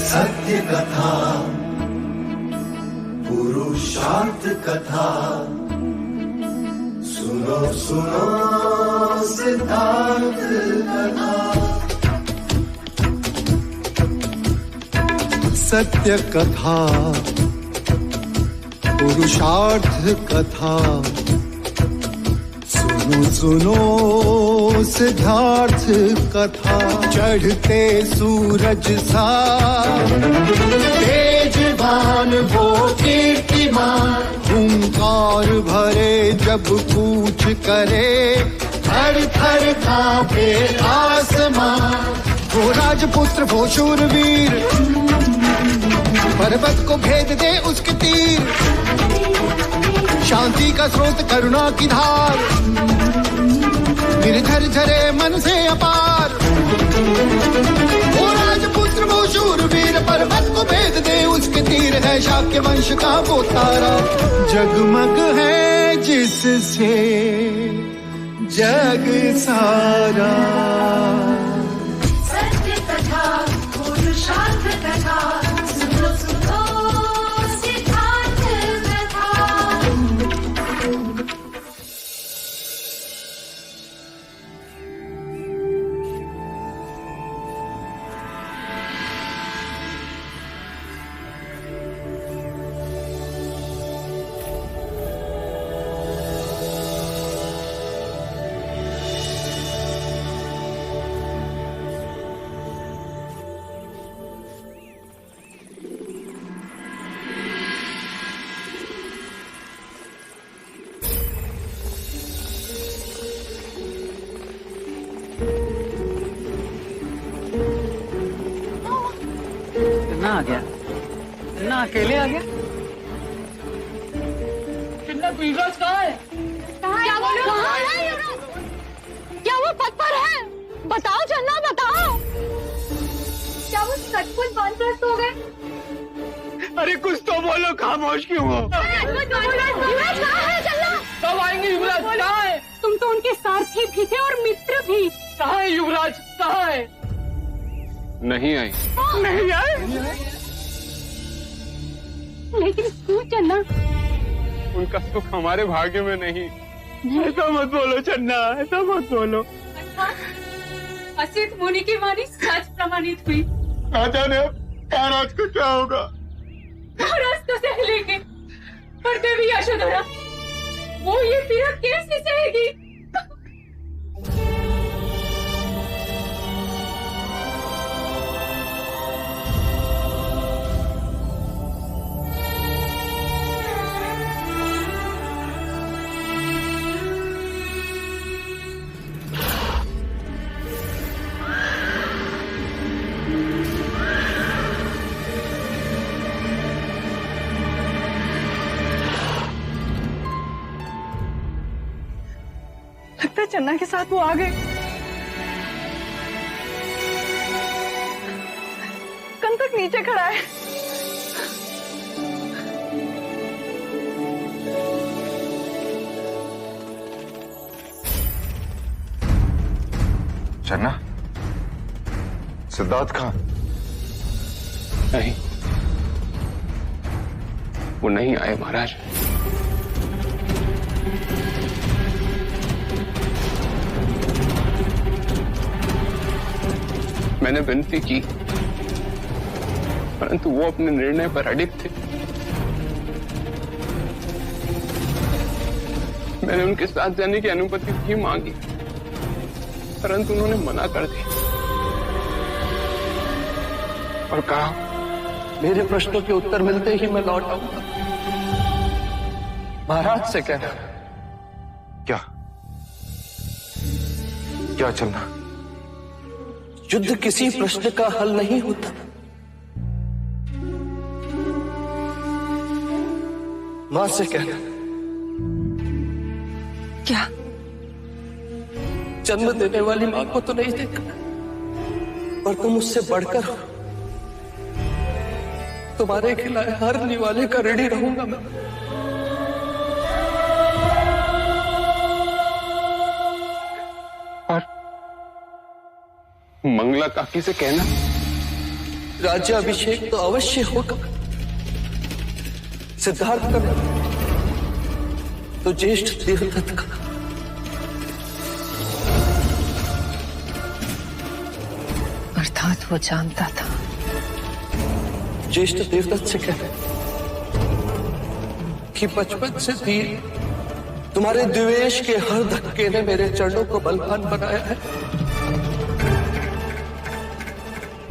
सत्य कथा, पुरुषार्थ कथा, सुनो सुनो सिद्धार्थ कथा। सत्य कथा, पुरुषार्थ कथा, सुनो सुनो सिद्धार्थ कथा। चढ़ते सूरज सा तेजवान वो कीर्तिमान, हुंकार भरे जब कूच करे, थर थर कांपे आसमान। वो राजपुत्र वो शूरवीर, पर्वत को भेद दे उसके तीर, शांति का स्रोत करुणा की धार, निर्झर झरे मन से अपार। वो राजपुत्र वो शूरवीर, पर्वत को भेद दे उसके तीर, है शाक्य वंश का वो तारा, जगमग है जिससे जग सारा। सत्य कथा, पुरुषार्थ कथा, सुनो सुनो सिद्धार्थ कथा। चन्ना आ गया, चन्ना अकेले आ गया। चन्ना युवराज कहाँ है? क्या बोल रहे हो? क्या वो पद पर है? बताओ चन्ना बताओ। क्या वो सचमुच वानप्रस्थ हो गए? अरे कुछ तो बोलो, खामोश क्यों हो? युवराज कहाँ है चन्ना? कब आएंगे युवराज? कहाँ है? तुम तो उनके सारथी भी थे और मित्र भी। कहाँ है युवराज? कहाँ है? नहीं आई। नहीं आए? लेकिन क्यों चन्ना? उनका सुख हमारे भाग्य में नहीं। ऐसा मत बोलो चन्ना, ऐसा मत बोलो। असित मुनि की वाणी सच प्रमाणित हुई। ना जाने अब महाराज को क्या होगा। महाराज तो सह लेंगे, पर देवी यशोधरा वो ये पीड़ा कैसे सहेगी? लगता है चन्ना के साथ वो आ गए। कंतक नीचे खड़ा है। चन्ना, सिद्धार्थ कहाँ? नहीं, वो नहीं आए महाराज। मैंने विनती की, परंतु वो अपने निर्णय पर अडिग थे। मैंने उनके साथ जाने की अनुमति भी मांगी, परंतु उन्होंने मना कर दी और कहा, मेरे प्रश्नों के उत्तर मिलते ही मैं लौट आऊंगा। महाराज से कहना। क्या क्या चलना? युद्ध किसी प्रश्न का हल नहीं होता। मां से कहना। क्या? जन्म देने वाली मां को तो नहीं देखा, पर तुम उससे बढ़कर हो। तुम्हारे खिलाए हर निवाले का ऋणी रहूंगा मैं। और मंगला काकी से कहना राज्याभिषेक तो अवश्य होगा। सिद्धार्थ का तो ज्येष्ठ देवदत्त का। अर्थात वो जानता था। ज्येष्ठ देवदत्त से कह कि बचपन से भी तुम्हारे द्वेष के हर धक्के ने मेरे चरणों को बलवान बनाया है।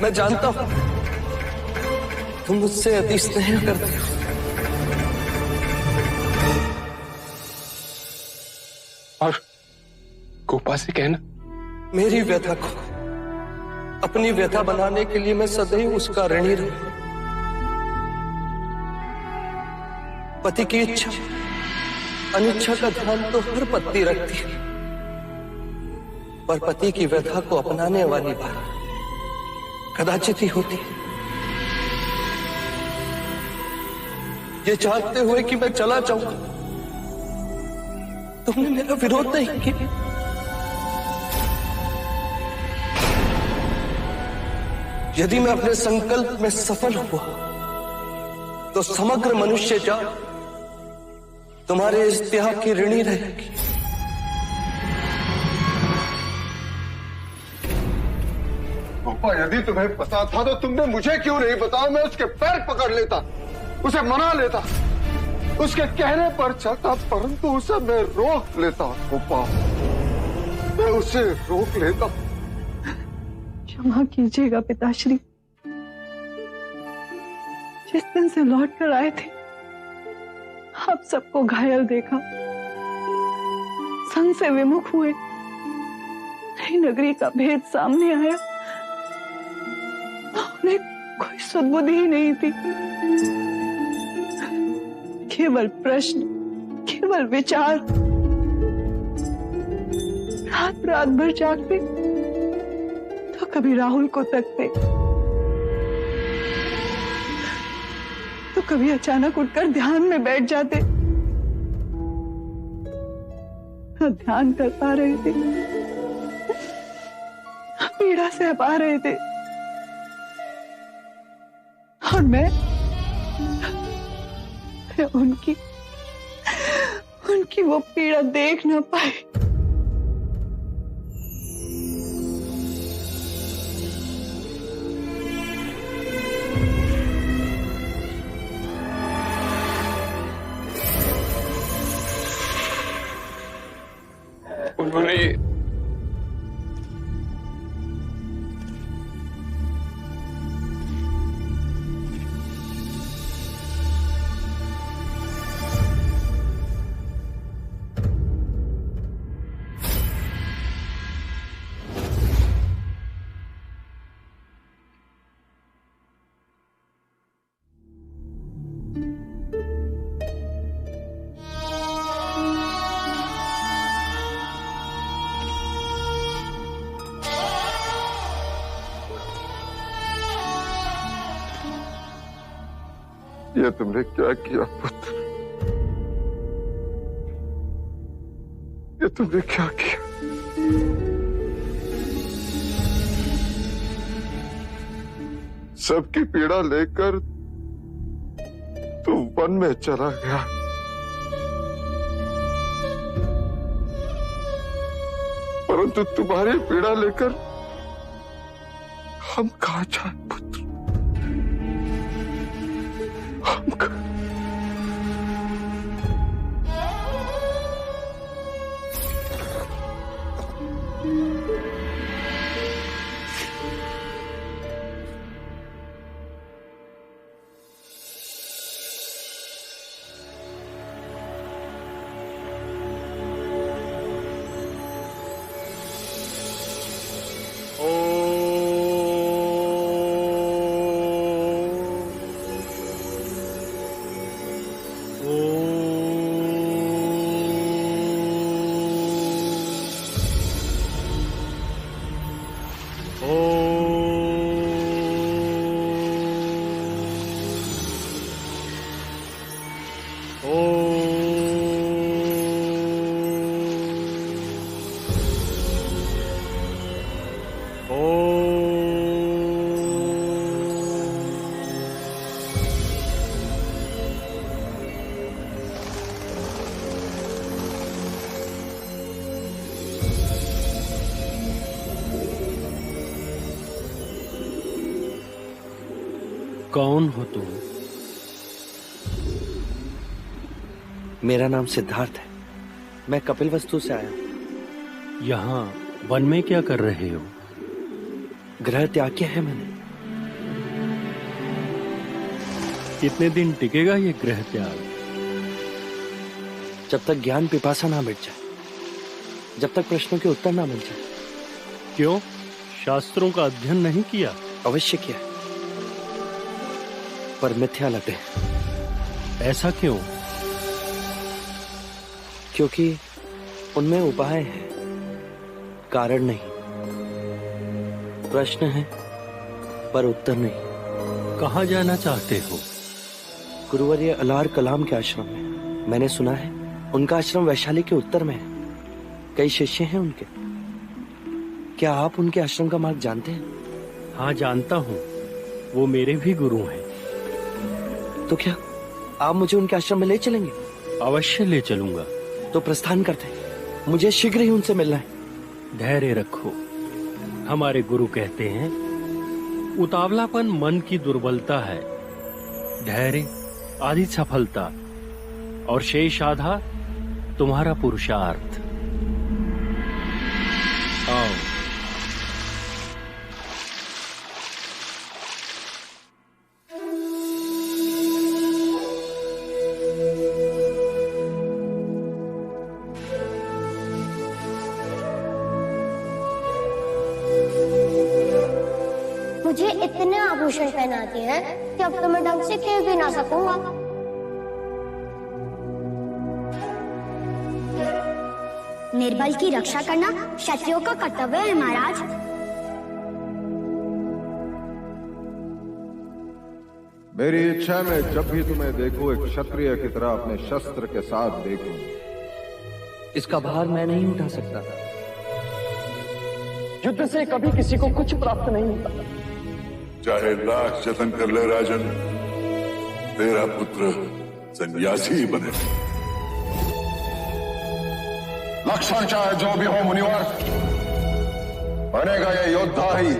मैं जानता हूं तुम मुझसे अति स्नेह करते हो। और गोपा से कहना, मेरी व्यथा को अपनी व्यथा बनाने के लिए मैं सदैव उसका ऋणी रहूं। पति की इच्छा अनिच्छा का ध्यान तो हर पत्नी रखती है, पर पति की व्यथा को अपनाने वाली बात कदाचित ही होती। ये चाहते हुए कि मैं चला जाऊं, तुमने मेरा विरोध नहीं किया। यदि मैं अपने संकल्प में सफल हुआ तो समग्र मनुष्य जात तुम्हारे इस त्याग की ऋणी रहेगी। गोपा, यदि तुम्हें पता था तो तुमने मुझे क्यों नहीं बताया? मैं उसके पैर पकड़ लेता, उसे मना लेता, उसके कहने पर चलता, परंतु उसे मैं रोक लेता। गोपा, मैं उसे रोक लेता। क्षमा कीजिएगा पिताश्री। जिस दिन से लौट कर आए थे आप सबको घायल देखा, संग से विमुख हुए, नई नगरी का भेद सामने आया, उन्हें कोई सुधबुद्धि ही नहीं थी। केवल प्रश्न, केवल विचार। रात भर जागते तो कभी राहुल को तकते, तो कभी अचानक उठकर ध्यान में बैठ जाते। ध्यान कर पा रहे थे, पीड़ा सह पा रहे थे, और मैं उनकी वो पीड़ा देख ना पाई। उन्होंने ये तुमने क्या किया पुत्र? ये तुमने क्या किया? सबकी पीड़ा लेकर तू वन में चला गया, परंतु तुम्हारी पीड़ा लेकर हम कहां जाए पुत्र? हम कहां? कौन हो तुम? मेरा नाम सिद्धार्थ है। मैं कपिलवस्तु से आया हूं। यहाँ वन में क्या कर रहे हो? ग्रह त्याग किया है मैंने। कितने दिन टिकेगा ये ग्रह त्याग? जब तक ज्ञान पिपासा ना मिट जाए, जब तक प्रश्नों के उत्तर ना मिल जाए। क्यों, शास्त्रों का अध्ययन नहीं किया? अवश्य किया, पर मिथ्या लगे। ऐसा क्यों? क्योंकि उनमें उपाय है, कारण नहीं। प्रश्न है पर उत्तर नहीं। कहाँ जाना चाहते हो? गुरुवर्य अलार कलाम के आश्रम में। मैंने सुना है उनका आश्रम वैशाली के उत्तर में है। कई शिष्य हैं उनके। क्या आप उनके आश्रम का मार्ग जानते हैं? हाँ, जानता हूँ। वो मेरे भी गुरु हैं। तो क्या आप मुझे उनके आश्रम में ले चलेंगे? अवश्य ले चलूंगा। तो प्रस्थान करते हैं। मुझे शीघ्र ही उनसे मिलना है। धैर्य रखो। हमारे गुरु कहते हैं उतावलापन मन की दुर्बलता है, धैर्य आदि सफलता, और शेष आधा तुम्हारा पुरुषार्थ। आओ। मुझे इतने आभूषण पहनाती है कि अब तो मैं ढंग से खेल भी ना सकूंगा। निर्बल की रक्षा करना क्षत्रियों का कर्तव्य है महाराज। मेरी इच्छा में जब भी तुम्हें देखूं एक क्षत्रिय की तरह अपने शस्त्र के साथ देखूं। इसका भार मैं नहीं उठा सकता। युद्ध से कभी किसी को कुछ प्राप्त नहीं होता। चाहे लाख जतन कर ले राजन, तेरा पुत्र सन्यासी ही बने। लक्षण चाहे जो भी हो मुनिवर, बनेगा ये योद्धा ही,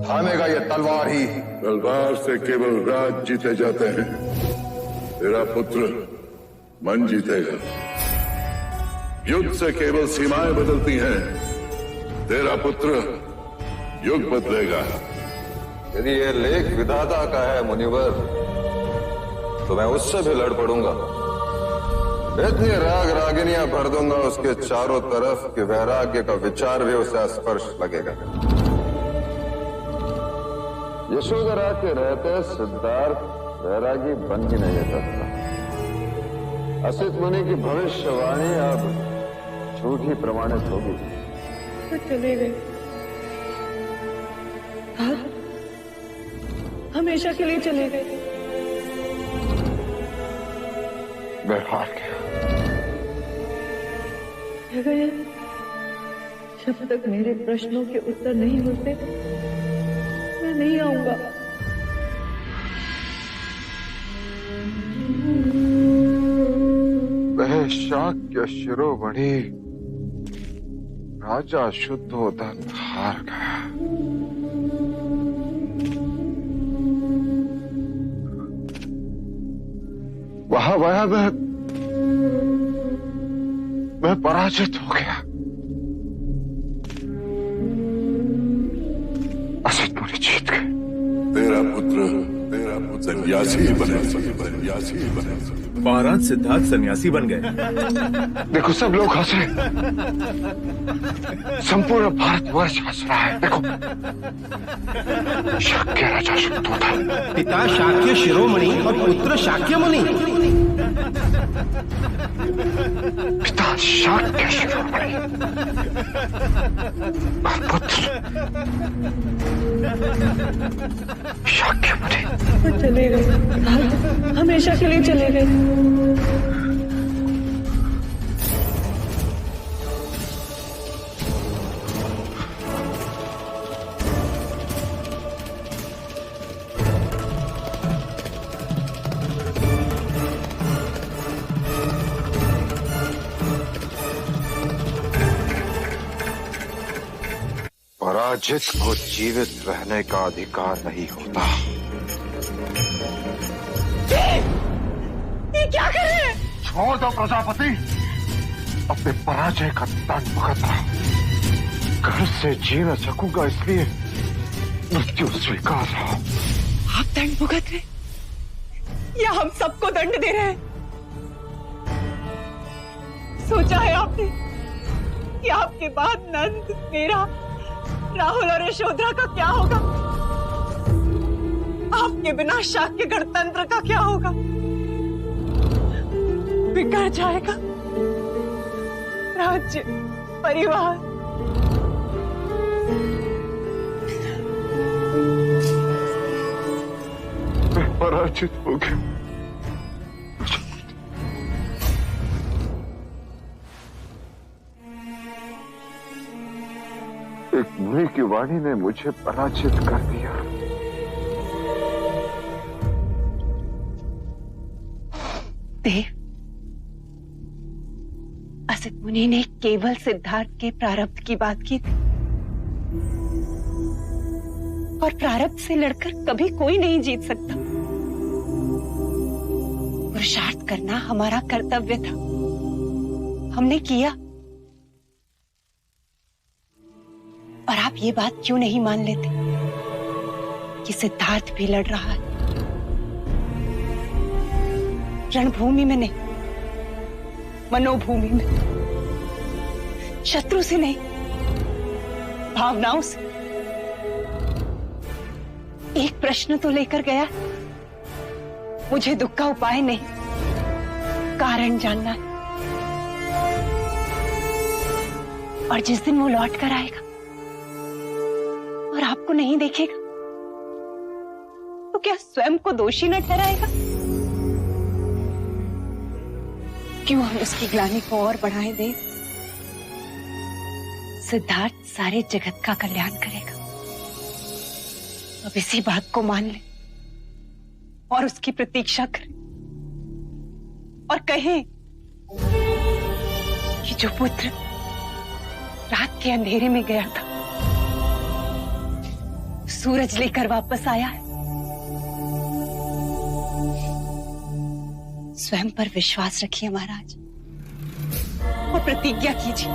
थामेगा ये तलवार ही। तलवार से केवल राज जीते जाते हैं, तेरा पुत्र मन जीतेगा। युद्ध से केवल सीमाएं बदलती हैं, तेरा पुत्र युग बदलेगा। यदि ये लेख विधाता का है मुनिवर, तो मैं उससे भी लड़ पड़ूंगा। इतनी राग रागिनियां भर दूंगा उसके चारों तरफ कि वैराग्य का विचार भी उसे स्पर्श लगेगा। यशोधरा के रहते सिद्धार्थ वैरागी बन ही नहीं सकता। असित मुनि की भविष्यवाणी अब झूठी प्रमाणित होगी। तो चले गए। हाँ? हमेशा के लिए चले गए। मैं हार गया। जब तक मेरे प्रश्नों के उत्तर नहीं होते मैं नहीं आऊंगा। वह शाक्य शिरोमणि राजा शुद्धोधन हार गया। वह पराजित हो गया। असित मुनि जीत गए। तेरा पुत्र सन्यासी बने। महाराज सिद्धार्थ सन्यासी बन गए। देखो सब लोग हंस रहे। संपूर्ण भारतवर्ष हंस रहा है। देखो शाक्य राजा शुद्धोधन, पिता शाक्य शिरोमणि और पुत्र शाक्य मुनि। पिता शाक्य शिरोमणि और पुत्र शाक्य मुनि। तो चले गए। हमेशा के लिए चले गए। पराजित को जीवित रहने का अधिकार नहीं होता। ये क्या कर रहे हैं? छोड़ दो प्रजापति, अपने पराजय का दंड भुगत रहा। घर से जी न सकूंगा इसलिए मृत्यु स्वीकार रहा। आप दंड भुगत रहे या हम सबको दंड दे रहे हैं? सोचा है आपने कि आपके बाद नंद, मेरा, राहुल और यशोधरा का क्या होगा? आपके बिना शाक्य गणतंत्र का क्या होगा? बिगड़ जाएगा राज्य, परिवार। मैं पराजित हो गया। एक मुनि की वाणी ने मुझे पराजित कर दिया। देव, असित मुनि ने केवल सिद्धार्थ के प्रारब्ध की बात की थी, और प्रारब्ध से लड़कर कभी कोई नहीं जीत सकता। पुरुषार्थ करना हमारा कर्तव्य था, हमने किया। और आप ये बात क्यों नहीं मान लेते कि सिद्धार्थ भी लड़ रहा है, रणभूमि में नहीं, मनोभूमि में, शत्रु से नहीं, भावनाओं से। एक प्रश्न तो लेकर गया, मुझे दुख का उपाय नहीं, कारण जानना है। और जिस दिन वो लौट कर आएगा और आपको नहीं देखेगा, तो क्या स्वयं को दोषी न ठहराएगा? क्यों हम उसकी ग्लानि को और बढ़ाएं दें? सिद्धार्थ सारे जगत का कल्याण करेगा। अब इसी बात को मान ले और उसकी प्रतीक्षा करें और कहें कि जो पुत्र रात के अंधेरे में गया था, सूरज लेकर वापस आया है। स्वयं पर विश्वास रखिए महाराज, और प्रतिज्ञा कीजिए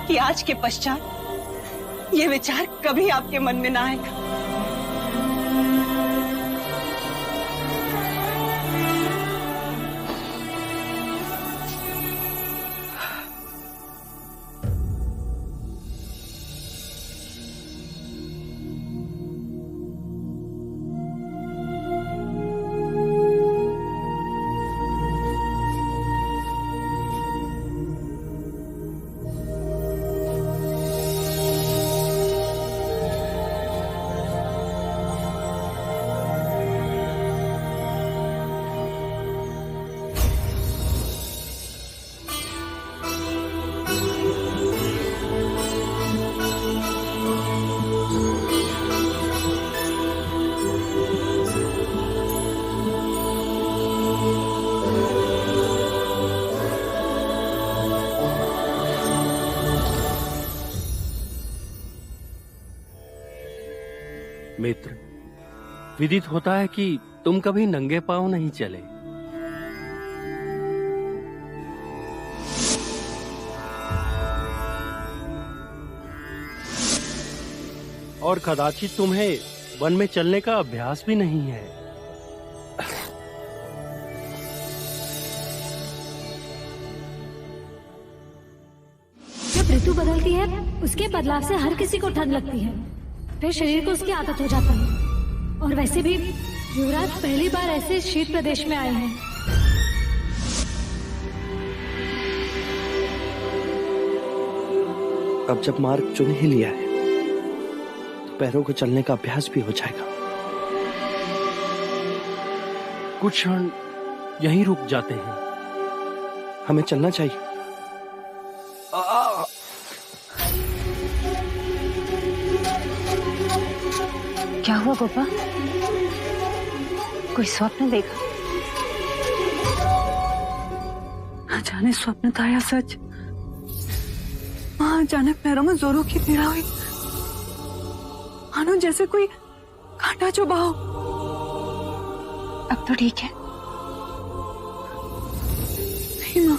कि आज के पश्चात ये विचार कभी आपके मन में ना आएगा। मित्र, विदित होता है कि तुम कभी नंगे पांव नहीं चले। और कदाचित तुम्हें वन में चलने का अभ्यास भी नहीं है। जब ऋतु बदलती है, उसके बदलाव से हर किसी को ठंड लगती है, फिर शरीर को उसकी आदत हो जाता है। और वैसे भी युवराज पहली बार ऐसे शीत प्रदेश में आए हैं। अब जब मार्ग चुन ही लिया है, तो पैरों को चलने का अभ्यास भी हो जाएगा। कुछ क्षण यहीं रुक जाते हैं। हमें चलना चाहिए। क्या हुआ गोपा? कोई स्वप्न देखा? न जाने स्वप्न था या सच। वहां अचानक पैरों में जोरों की पीड़ा हुई, मानो जैसे कोई कांटा चुभा हो। अब तो ठीक है? नहीं माँ,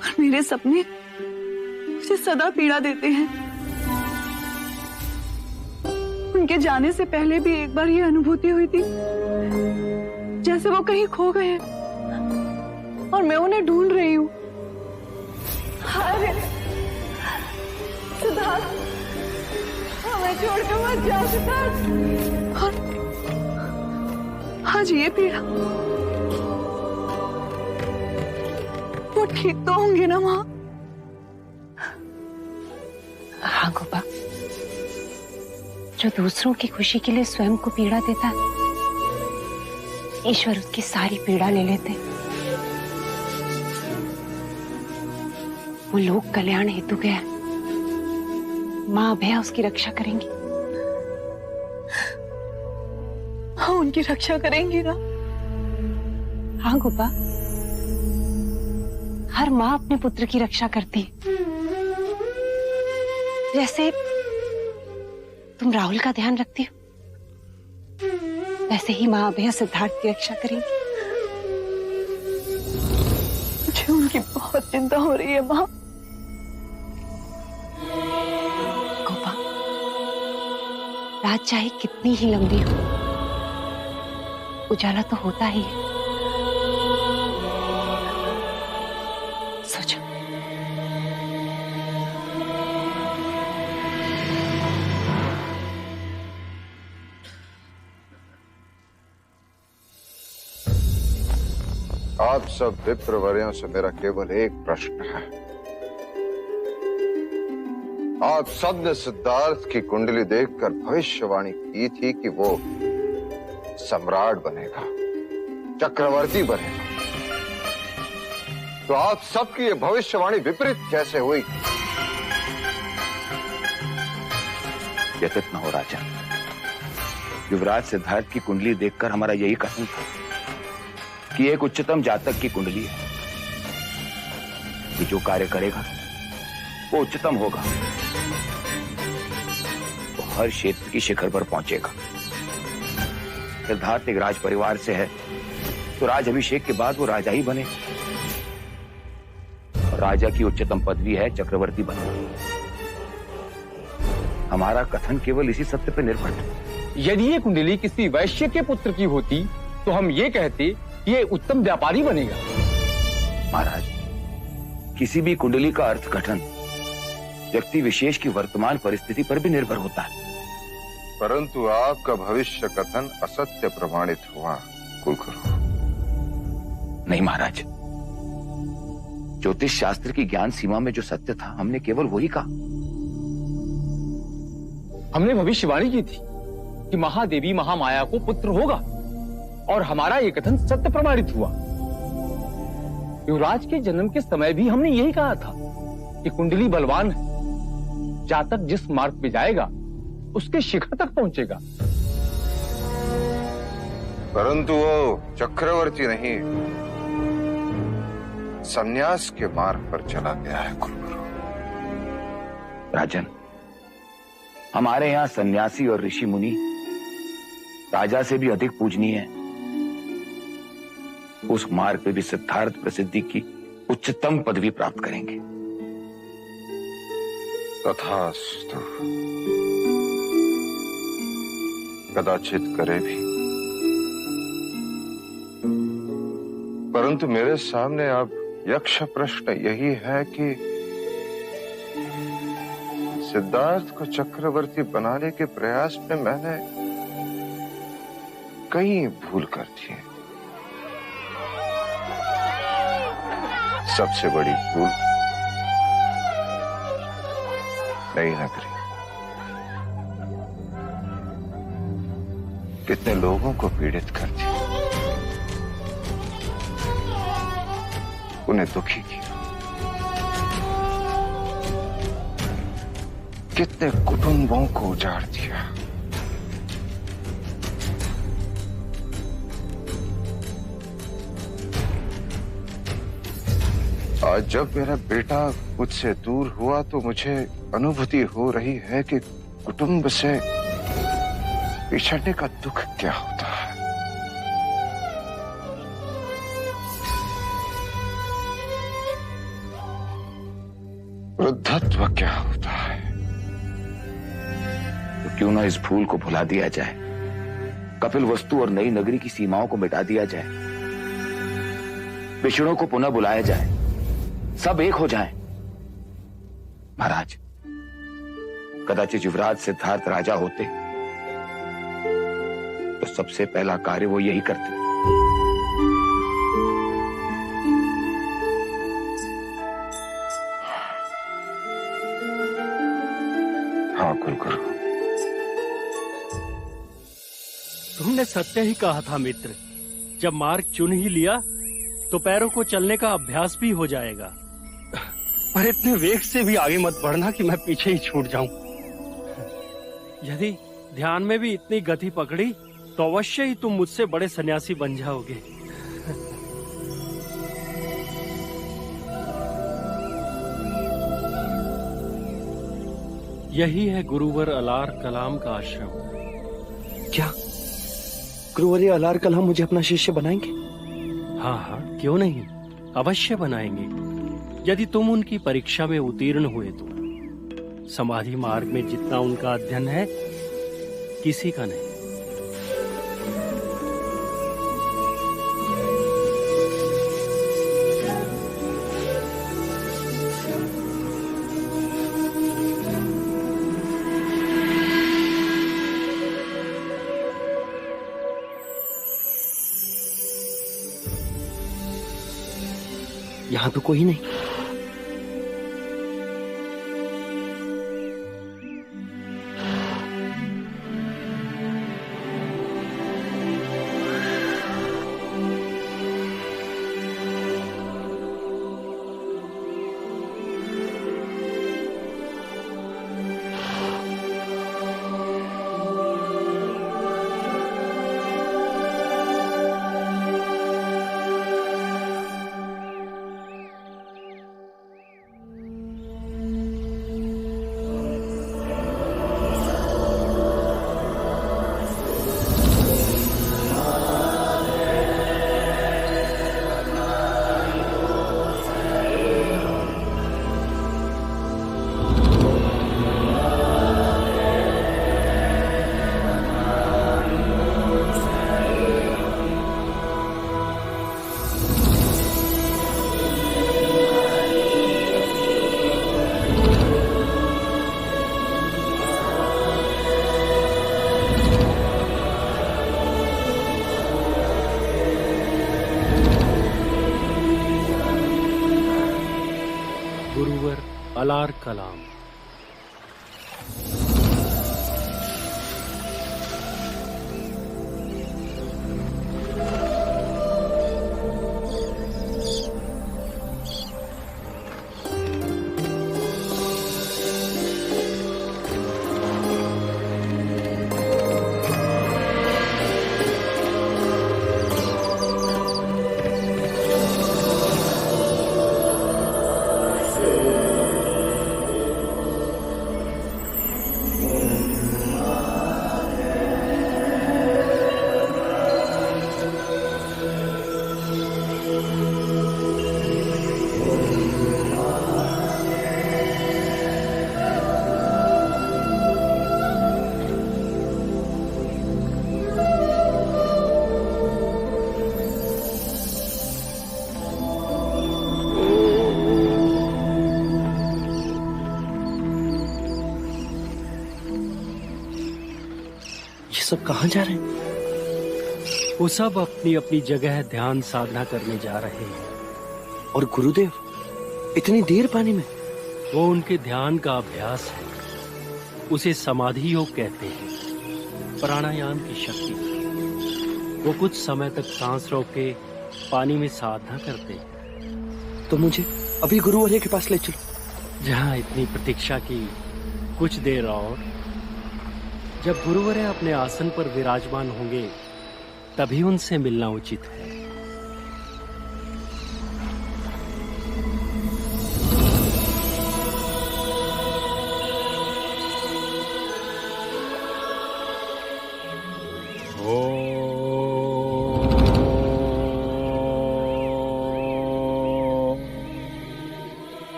और मेरे सपने मुझे सदा पीड़ा देते हैं। उनके जाने से पहले भी एक बार ये अनुभूति हुई थी जैसे वो कहीं खो गए हैं और मैं उन्हें ढूंढ रही हूँ। अरे सिद्धार्थ, हमें छोड़ के मत जाओ सिद्धार्थ। और आज ये पीड़ा, वो ठीक तो होंगे ना माँ? हाँ गोपा, जो दूसरों की खुशी के लिए स्वयं को पीड़ा देता है, ईश्वर उसकी सारी पीड़ा ले लेते। वो लोक कल्याण हेतु गया, माँ अभया उसकी रक्षा करेंगी। हाँ, उनकी रक्षा करेंगी ना? हाँ गोपा, हर माँ अपने पुत्र की रक्षा करती है। जैसे तुम राहुल का ध्यान रखती हो, वैसे ही माँ अभया सिद्धार्थ की रक्षा करेंगी। मुझे उनकी बहुत चिंता हो रही है माँ। गोपा, रात चाहे कितनी ही लंबी हो, उजाला तो होता ही है। सोचो। आप सब विप्रवर्यों से मेरा केवल एक प्रश्न है। आप सब ने सिद्धार्थ की कुंडली देखकर भविष्यवाणी की थी कि वो सम्राट बनेगा, चक्रवर्ती बनेगा। तो आप सबकी ये भविष्यवाणी विपरीत कैसे हुई? व्यतीत न हो राजा। युवराज सिद्धार्थ की कुंडली देखकर हमारा यही कथन था कि एक उच्चतम जातक की कुंडली है कि जो कार्य करेगा वो उच्चतम होगा, वो हर क्षेत्र की शिखर पर पहुंचेगा। सिद्धार्थ एक राज परिवार से है तो राज अभिषेक के बाद वो राजा ही बने। राजा की उच्चतम पदवी है चक्रवर्ती बनना। हमारा कथन केवल इसी सत्य पर निर्भर था। यदि ये कुंडली किसी वैश्य के पुत्र की होती तो हम ये कहते ये उत्तम व्यापारी बनेगा। महाराज, किसी भी कुंडली का अर्थ-घटन व्यक्ति विशेष की वर्तमान परिस्थिति पर भी निर्भर होता है। परंतु आपका भविष्य कथन असत्य प्रमाणित हुआ कुलगुरु। नहीं महाराज, ज्योतिष शास्त्र की ज्ञान सीमा में जो सत्य था हमने केवल वही कहा। हमने भविष्यवाणी की थी कि महादेवी महामाया को पुत्र होगा और हमारा ये कथन सत्य प्रमाणित हुआ। युवराज के जन्म के समय भी हमने यही कहा था कि कुंडली बलवान है, जातक जिस मार्ग पे जाएगा उसके शिखर तक पहुंचेगा। परंतु वो चक्रवर्ती नहीं, संन्यास के मार्ग पर चला गया है कुलगुरु। राजन, हमारे यहाँ सन्यासी और ऋषि मुनि राजा से भी अधिक पूजनीय है। उस मार्ग पे भी सिद्धार्थ प्रसिद्धि की उच्चतम पदवी प्राप्त करेंगे। तथास्तु, कदाचित करे भी। परंतु मेरे सामने अब यक्ष प्रश्न यही है कि सिद्धार्थ को चक्रवर्ती बनाने के प्रयास में मैंने कई भूल कर दी है। सबसे बड़ी भूल नई नगरी। कितने लोगों को पीड़ित कर दिया, उन्हें दुखी किया, कितने कुटुंबों को उजाड़ दिया। आज जब मेरा बेटा मुझसे दूर हुआ तो मुझे अनुभूति हो रही है कि कुटुंब से बिछड़ने का दुख क्या होता है, वृद्धत्व क्या होता है। तो क्यों ना इस भूल को भुला दिया जाए, कपिल वस्तु और नई नगरी की सीमाओं को मिटा दिया जाए, पिछड़ों को पुनः बुलाया जाए, सब एक हो जाएं। महाराज, कदाचित युवराज सिद्धार्थ राजा होते तो सबसे पहला कार्य वो यही करते। हाँ कुलगुरु, तुमने सत्य ही कहा था मित्र। जब मार्ग चुन ही लिया तो पैरों को चलने का अभ्यास भी हो जाएगा। पर इतने वेग से भी आगे मत बढ़ना कि मैं पीछे ही छूट जाऊं। यदि ध्यान में भी इतनी गति पकड़ी तो अवश्य ही तुम मुझसे बड़े सन्यासी बन जाओगे। यही है गुरुवर अलार कलाम का आश्रम। क्या गुरुवर अलार कलाम मुझे अपना शिष्य बनाएंगे? हाँ हाँ, क्यों नहीं, अवश्य बनाएंगे। यदि तुम उनकी परीक्षा में उत्तीर्ण हुए तो। समाधि मार्ग में जितना उनका अध्ययन है किसी का नहीं। यहां तो कोई नहीं। गुरुवर अलार कलाम। सब कहाँ जा रहे हैं? वो सब अपनी अपनी जगह ध्यान साधना करने जा रहे हैं। और गुरुदेव इतनी देर पानी में? वो उनके ध्यान का अभ्यास है, उसे समाधि योग कहते हैं। प्राणायाम की शक्ति। वो कुछ समय तक सांस रोक के पानी में साधना करते हैं। तो मुझे अभी गुरुवर्य के पास ले चलो। जहाँ इतनी प्रतीक्षा की, कुछ देर और। जब गुरुवर्य अपने आसन पर विराजमान होंगे तभी उनसे मिलना उचित है।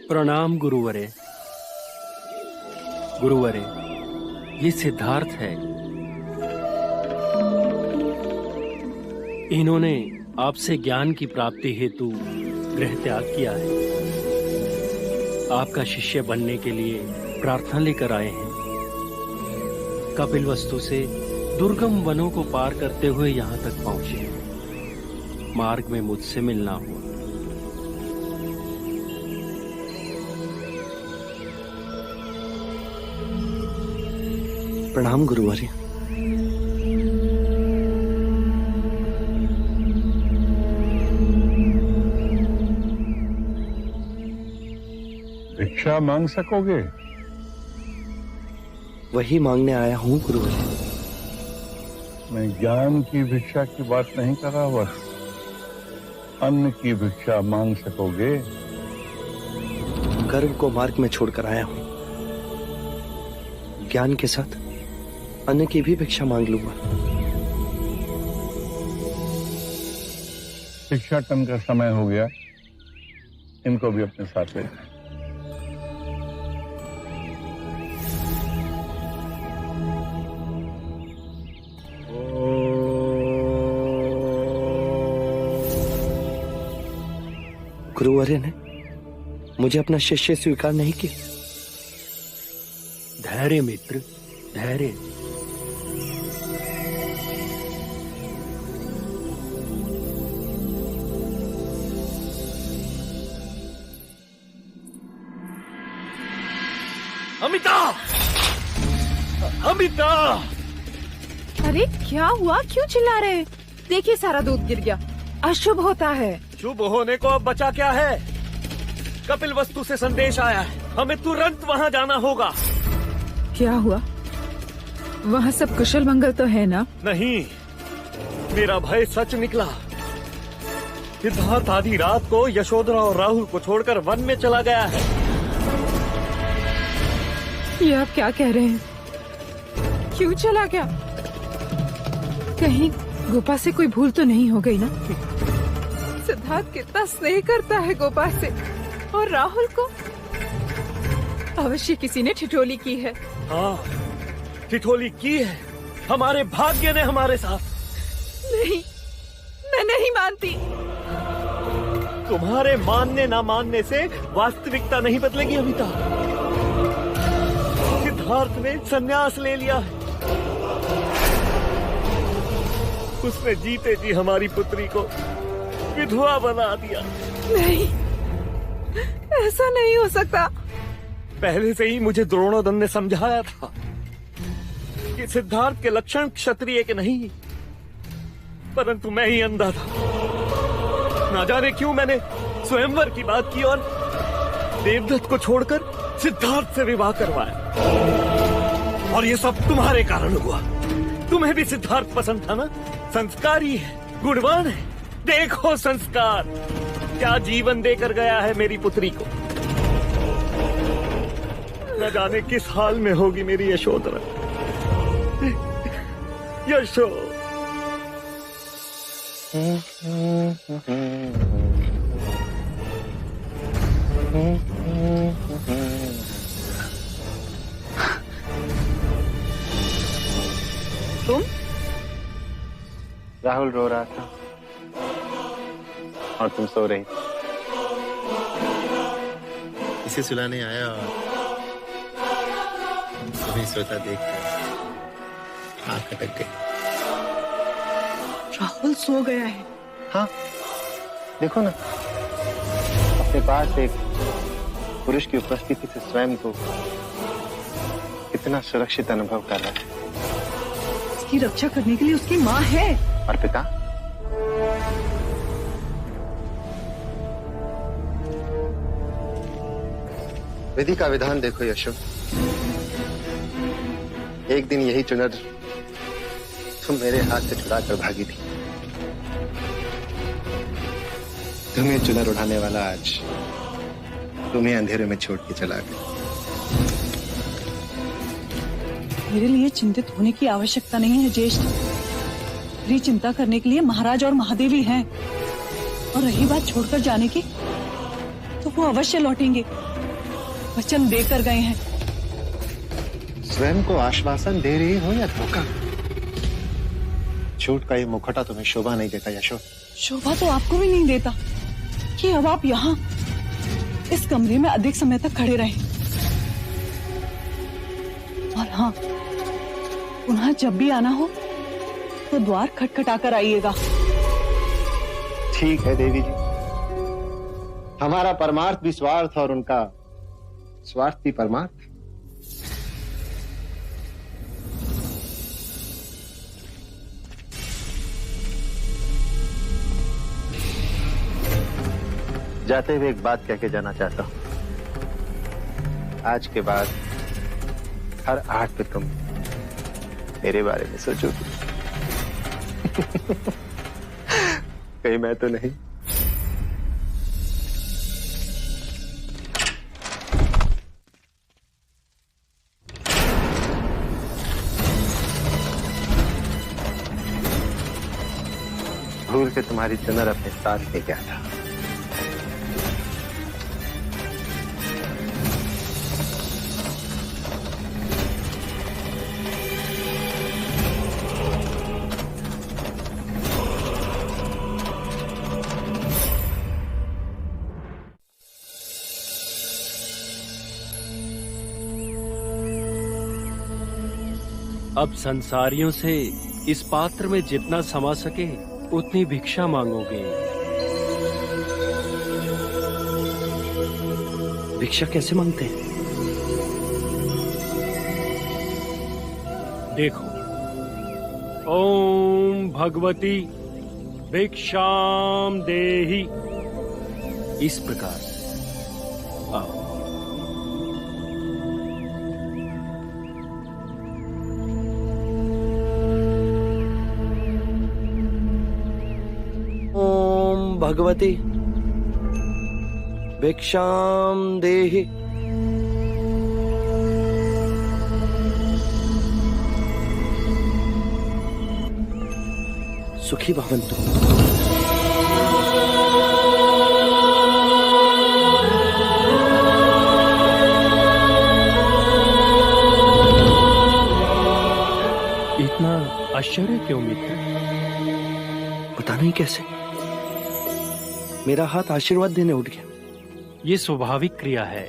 प्रणाम गुरुवरे। गुरुवरे, ये सिद्धार्थ है। इन्होंने आपसे ज्ञान की प्राप्ति हेतु गृह त्याग किया है। आपका शिष्य बनने के लिए प्रार्थना लेकर आए हैं। कपिलवस्तु से दुर्गम वनों को पार करते हुए यहाँ तक पहुंचे। मार्ग में मुझसे मिलना हुआ। प्रणाम गुरुवर्य। भिक्षा मांग सकोगे? वही मांगने आया हूँ गुरुवर्य। मैं ज्ञान की भिक्षा की बात नहीं कर रहा, बस अन्न की भिक्षा मांग सकोगे? गर्व को मार्ग में छोड़कर आया हूँ। ज्ञान के साथ अन्न की भी भिक्षा मांग लूंगा। भिक्षाटन का समय हो गया, इनको भी अपने साथ ले जाएं। गुरुवर्य ने मुझे अपना शिष्य स्वीकार नहीं किया। धैर्य मित्र, धैर्य। अमिता! अमिता! अरे क्या हुआ, क्यों चिल्ला रहे हैं? देखिए सारा दूध गिर गया, अशुभ होता है। शुभ होने को अब बचा क्या है? कपिलवस्तु से संदेश आया है, हमें तुरंत वहाँ जाना होगा। क्या हुआ? वहाँ सब कुशल मंगल तो है ना? नहीं, मेरा भय सच निकला। सिद्धार्थ आधी रात को यशोधरा और राहुल को छोड़कर वन में चला गया है। ये आप क्या कह रहे हैं? क्यों चला गया? कहीं गोपा से कोई भूल तो नहीं हो गई ना? सिद्धार्थ कितना स्नेह करता है गोपा से, और राहुल को अवश्य किसी ने ठिठोली की है। हाँ, ठिठोली की है। हमारे भाग्य ने हमारे साथ। नहीं, मैं नहीं मानती। तुम्हारे मानने ना मानने से वास्तविकता नहीं बदलेगी अमिता। सिद्धार्थ ने संन्यास ले लिया है। उसने जीते जी हमारी पुत्री को विधवा बना दिया। नहीं, ऐसा नहीं हो सकता। पहले से ही मुझे द्रोणोदन ने समझाया था कि सिद्धार्थ के लक्षण क्षत्रिय के नहीं, परंतु मैं ही अंधा था। ना जाने क्यों मैंने स्वयंवर की बात की और देवदत्त को छोड़कर सिद्धार्थ से विवाह करवाया। और ये सब तुम्हारे कारण हुआ। तुम्हें भी सिद्धार्थ पसंद था ना? संस्कारी है, गुणवान है। देखो संस्कार क्या जीवन देकर गया है मेरी पुत्री को। न जाने किस हाल में होगी मेरी यशोधरा। यशो। तुम? राहुल रो रहा था और तुम सो रही। इसे सुलाने आया और तुम्हें सोता देखकर आंख अटक गई। राहुल सो गया है। हाँ, देखो ना, अपने पास एक पुरुष की उपस्थिति से स्वयं को कितना सुरक्षित अनुभव कर रहा है। इसकी रक्षा करने के लिए उसकी माँ है। और पिता? विधि का विधान देखो यशो। एक दिन यही चुनर तुम मेरे हाथ से छुड़ा कर भागी थी। तुम्हें चुनर उड़ाने वाला आज तुम्हें अंधेरे में छोड़ के चला गया। मेरे लिए चिंतित होने की आवश्यकता नहीं है ज्येष्ठ। मेरी चिंता करने के लिए महाराज और महादेवी हैं। और रही बात छोड़कर जाने की, तो वो अवश्य लौटेंगे, वचन देकर गए हैं। स्वयं को आश्वासन दे रही हो या धोखा? झूठ का ये मुखौटा तुम्हें शोभा नहीं देता यशो। शोभा तो आपको भी नहीं देता कि अब आप यहाँ इस कमरे में अधिक समय तक खड़े रहें। और हाँ, पुनः जब भी आना हो तो द्वार खटखटाकर आइएगा। ठीक है देवी जी, हमारा परमार्थ भी स्वार्थ और उनका स्वार्थ भी परमार्थ। जाते हुए एक बात कह के जाना चाहता हूं। आज के बाद हर आठ पे तुम मेरे बारे में सोचोगे। कहीं मैं तो नहीं? भूल से तुम्हारी चुनर अपने साथ ले गया था। अब संसारियों से इस पात्र में जितना समा सके उतनी भिक्षा मांगोगे। भिक्षा कैसे मांगते हैं? देखो, ओम भगवती भिक्षाम देहि, इस प्रकार। आओ। भगवती भिक्षाम देहि। सुखी भवन्तु। इतना आश्चर्य क्यों मित्र? पता नहीं कैसे मेरा हाथ आशीर्वाद देने उठ गया। ये स्वाभाविक क्रिया है।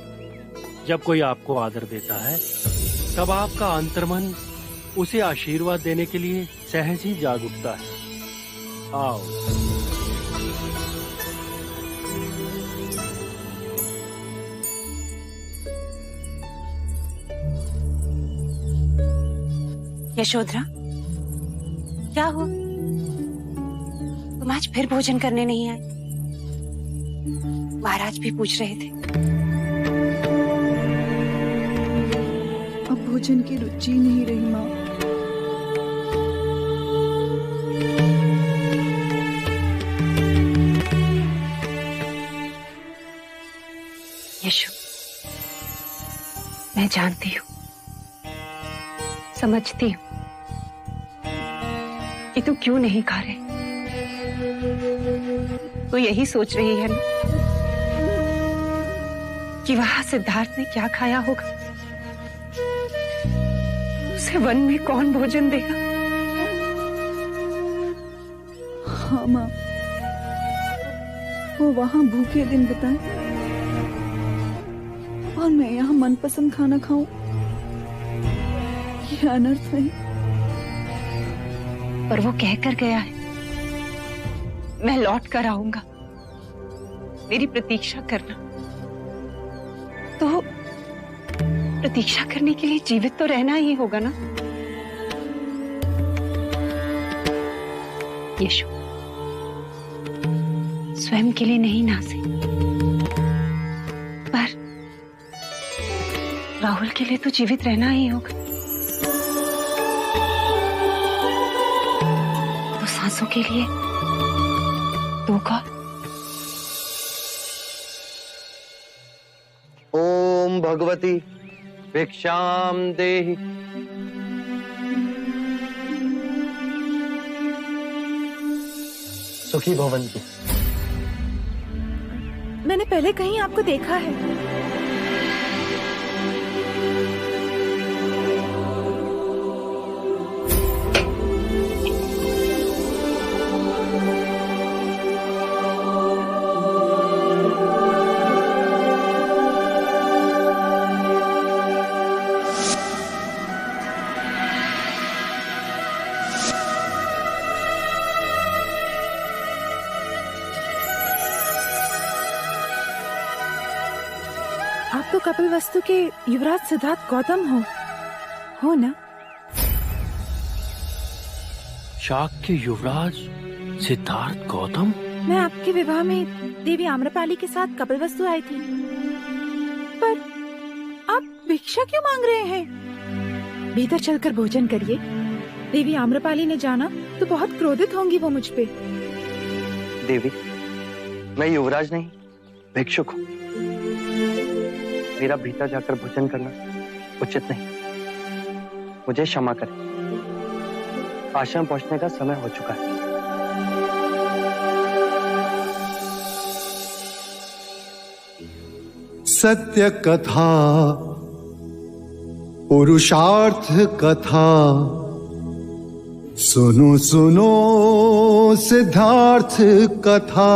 जब कोई आपको आदर देता है तब आपका अंतर्मन उसे आशीर्वाद देने के लिए सहज ही जाग उठता है। आओ। यशोधरा, क्या हो? तुम आज फिर भोजन करने नहीं आए? महाराज भी पूछ रहे थे। अब भोजन की रुचि नहीं रही माँ। यशो, मैं जानती हूँ, समझती हूँ कि तू क्यों नहीं खा रहे। तो यही सोच रही है ना कि वहां सिद्धार्थ ने क्या खाया होगा, उसे वन में कौन भोजन देगा। हाँ माँ, वो वहां भूखे दिन बिताए और मैं यहाँ मनपसंद खाना खाऊं, ये अनर्थ नहीं। पर वो कहकर गया है, मैं लौट कर आऊंगा, मेरी प्रतीक्षा करना। तो प्रतीक्षा करने के लिए जीवित तो रहना ही होगा ना। यशो, स्वयं के लिए नहीं नासे, पर राहुल के लिए तो जीवित रहना ही होगा। तो सांसों के लिए तू कौन? ओम भगवती भिक्षाम देहि। सुखी भवंतु। मैंने पहले कहीं आपको देखा है। आप तो कपिलवस्तु के युवराज सिद्धार्थ गौतम हो ना? शाक्य युवराज सिद्धार्थ गौतम? मैं आपके विवाह में देवी आम्रपाली के साथ कपिलवस्तु आई थी, पर आप भिक्षा क्यों मांग रहे हैं? भीतर चलकर भोजन करिए। देवी आम्रपाली ने जाना तो बहुत क्रोधित होंगी वो मुझ पे। देवी, मैं युवराज नहीं, भिक्षुक हूँ। मेरा भीतर जाकर भोजन करना उचित नहीं। मुझे क्षमा करें, आश्रम पहुंचने का समय हो चुका है। सत्य कथा, पुरुषार्थ कथा, सुनो सुनो सिद्धार्थ कथा।